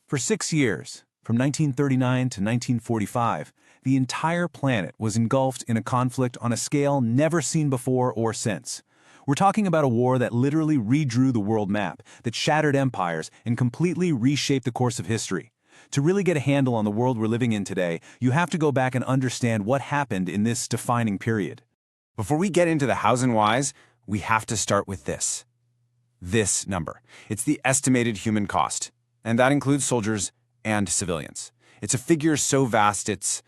For 6 years, from 1939 to 1945, the entire planet was engulfed in a conflict on a scale never seen before or since. We're talking about a war that literally redrew the world map, that shattered empires, and completely reshaped the course of history. To really get a handle on the world we're living in today, you have to go back and understand what happened in this defining period. Before we get into the hows and whys, we have to start with this. This number. It's the estimated human cost, and that includes soldiers and civilians. It's a figure so vast it's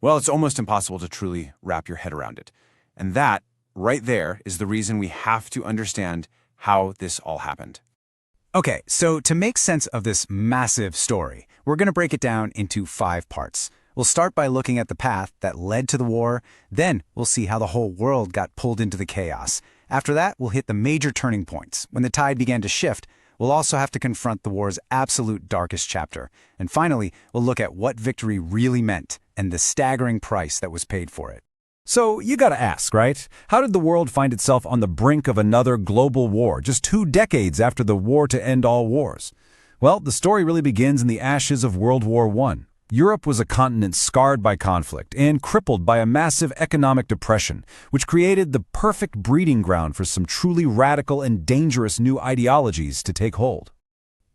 almost impossible to truly wrap your head around it. And that, right there, is the reason we have to understand how this all happened. Okay, so to make sense of this massive story, we're going to break it down into 5 parts. We'll start by looking at the path that led to the war, then we'll see how the whole world got pulled into the chaos. After that, we'll hit the major turning points. When the tide began to shift, we'll also have to confront the war's absolute darkest chapter. And finally, we'll look at what victory really meant and the staggering price that was paid for it. So you gotta ask, right? How did the world find itself on the brink of another global war, just 2 decades after the war to end all wars? Well, the story really begins in the ashes of World War I. Europe was a continent scarred by conflict and crippled by a massive economic depression, which created the perfect breeding ground for some truly radical and dangerous new ideologies to take hold.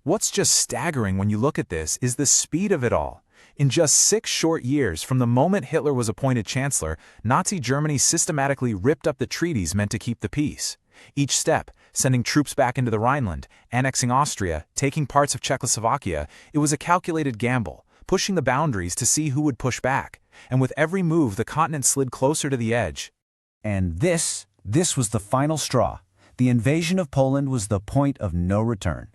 What's just staggering when you look at this is the speed of it all. In just 6 short years from the moment Hitler was appointed chancellor, Nazi Germany systematically ripped up the treaties meant to keep the peace. Each step, sending troops back into the Rhineland, annexing Austria, taking parts of Czechoslovakia, it was a calculated gamble, pushing the boundaries to see who would push back. And with every move, the continent slid closer to the edge. And this was the final straw. The invasion of Poland was the point of no return.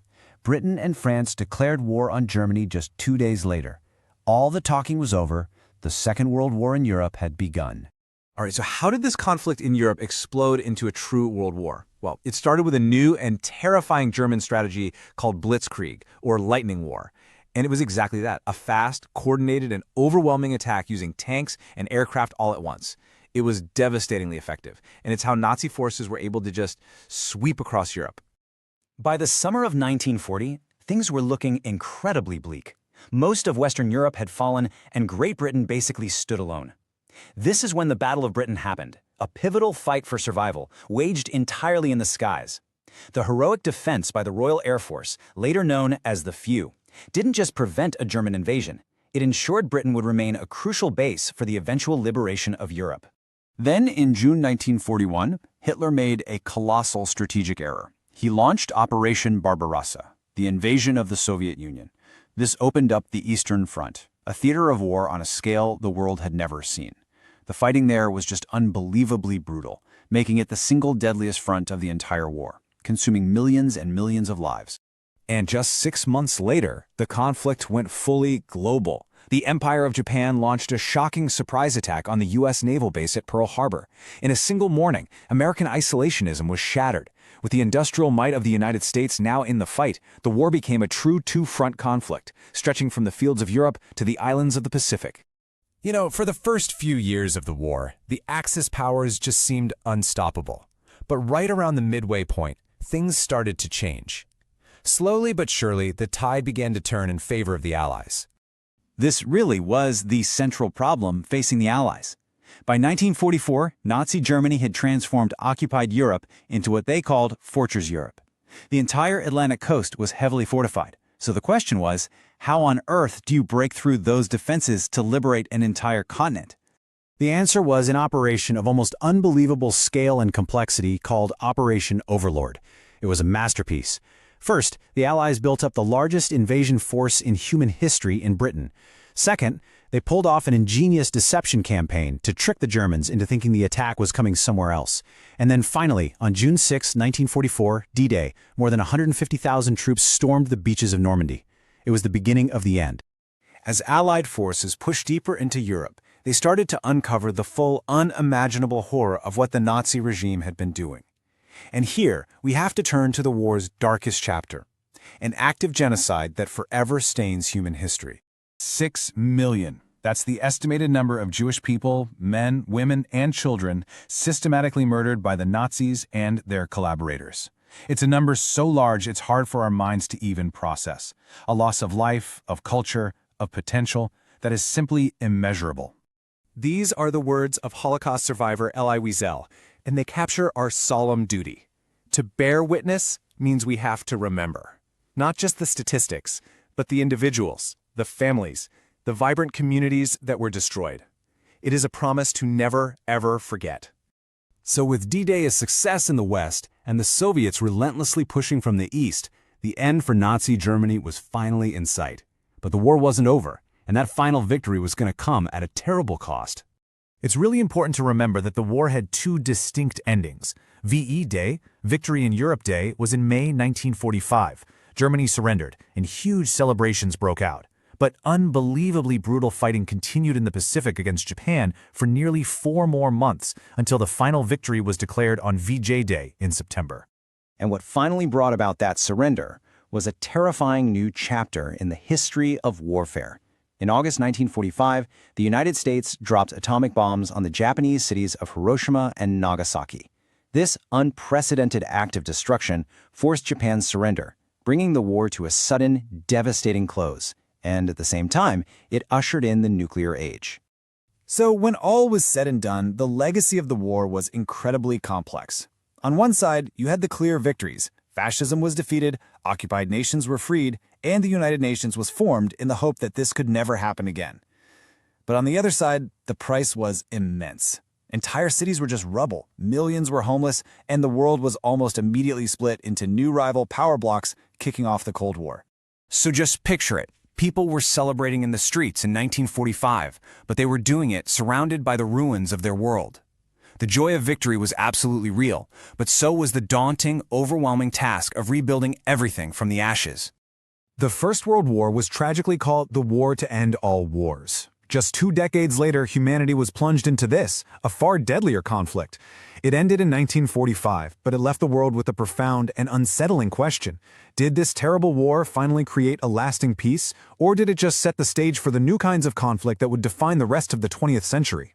Britain and France declared war on Germany just 2 days later. All the talking was over. The Second World War in Europe had begun. All right, so how did this conflict in Europe explode into a true world war? Well, it started with a new and terrifying German strategy called Blitzkrieg, or lightning war. And it was exactly that, a fast, coordinated, and overwhelming attack using tanks and aircraft all at once. It was devastatingly effective, and it's how Nazi forces were able to just sweep across Europe. By the summer of 1940, things were looking incredibly bleak. Most of Western Europe had fallen, and Great Britain basically stood alone. This is when the Battle of Britain happened, a pivotal fight for survival, waged entirely in the skies. The heroic defense by the Royal Air Force, later known as the Few, didn't just prevent a German invasion, it ensured Britain would remain a crucial base for the eventual liberation of Europe. Then, in June 1941, Hitler made a colossal strategic error. He launched Operation Barbarossa, the invasion of the Soviet Union. This opened up the Eastern Front, a theater of war on a scale the world had never seen. The fighting there was just unbelievably brutal, making it the single deadliest front of the entire war, consuming millions and millions of lives. And just 6 months later, the conflict went fully global. The Empire of Japan launched a shocking surprise attack on the U.S. naval base at Pearl Harbor. In a single morning, American isolationism was shattered. With the industrial might of the United States now in the fight, the war became a true 2-front conflict, stretching from the fields of Europe to the islands of the Pacific. You know, for the first few years of the war, the Axis powers just seemed unstoppable. But right around the midway point, things started to change. Slowly but surely, the tide began to turn in favor of the Allies. This really was the central problem facing the Allies. By 1944, Nazi Germany had transformed occupied Europe into what they called Fortress Europe. The entire Atlantic coast was heavily fortified, so the question was, how on earth do you break through those defenses to liberate an entire continent? The answer was an operation of almost unbelievable scale and complexity called Operation Overlord. It was a masterpiece. First, the Allies built up the largest invasion force in human history in Britain. Second, they pulled off an ingenious deception campaign to trick the Germans into thinking the attack was coming somewhere else. And then finally, on June 6, 1944, D-Day, more than 150,000 troops stormed the beaches of Normandy. It was the beginning of the end. As Allied forces pushed deeper into Europe, they started to uncover the full, unimaginable horror of what the Nazi regime had been doing. And here, we have to turn to the war's darkest chapter, an active genocide that forever stains human history. 6 million. That's the estimated number of Jewish people, men, women, and children systematically murdered by the Nazis and their collaborators. It's a number so large it's hard for our minds to even process. A loss of life, of culture, of potential that is simply immeasurable. These are the words of Holocaust survivor Elie Wiesel, and they capture our solemn duty. To bear witness means we have to remember. Not just the statistics, but the individuals, the families, the vibrant communities that were destroyed. It is a promise to never, ever forget. So with D-Day a success in the West and the Soviets relentlessly pushing from the East, the end for Nazi Germany was finally in sight. But the war wasn't over, and that final victory was going to come at a terrible cost. It's really important to remember that the war had two distinct endings. VE Day, Victory in Europe Day, was in May 1945. Germany surrendered, and huge celebrations broke out. But unbelievably brutal fighting continued in the Pacific against Japan for nearly 4 more months until the final victory was declared on VJ Day in September. And what finally brought about that surrender was a terrifying new chapter in the history of warfare. In August 1945, the United States dropped atomic bombs on the Japanese cities of Hiroshima and Nagasaki. This unprecedented act of destruction forced Japan's surrender, bringing the war to a sudden, devastating close. And at the same time, it ushered in the nuclear age. So when all was said and done, the legacy of the war was incredibly complex. On one side, you had the clear victories. Fascism was defeated, occupied nations were freed, and the United Nations was formed in the hope that this could never happen again. But on the other side, the price was immense. Entire cities were just rubble, millions were homeless, and the world was almost immediately split into new rival power blocks, kicking off the Cold War. So just picture it. People were celebrating in the streets in 1945, but they were doing it surrounded by the ruins of their world. The joy of victory was absolutely real, but so was the daunting, overwhelming task of rebuilding everything from the ashes. The First World War was tragically called the War to End All Wars. Just 2 decades later, humanity was plunged into this, a far deadlier conflict. It ended in 1945, but it left the world with a profound and unsettling question. Did this terrible war finally create a lasting peace, or did it just set the stage for the new kinds of conflict that would define the rest of the 20th century?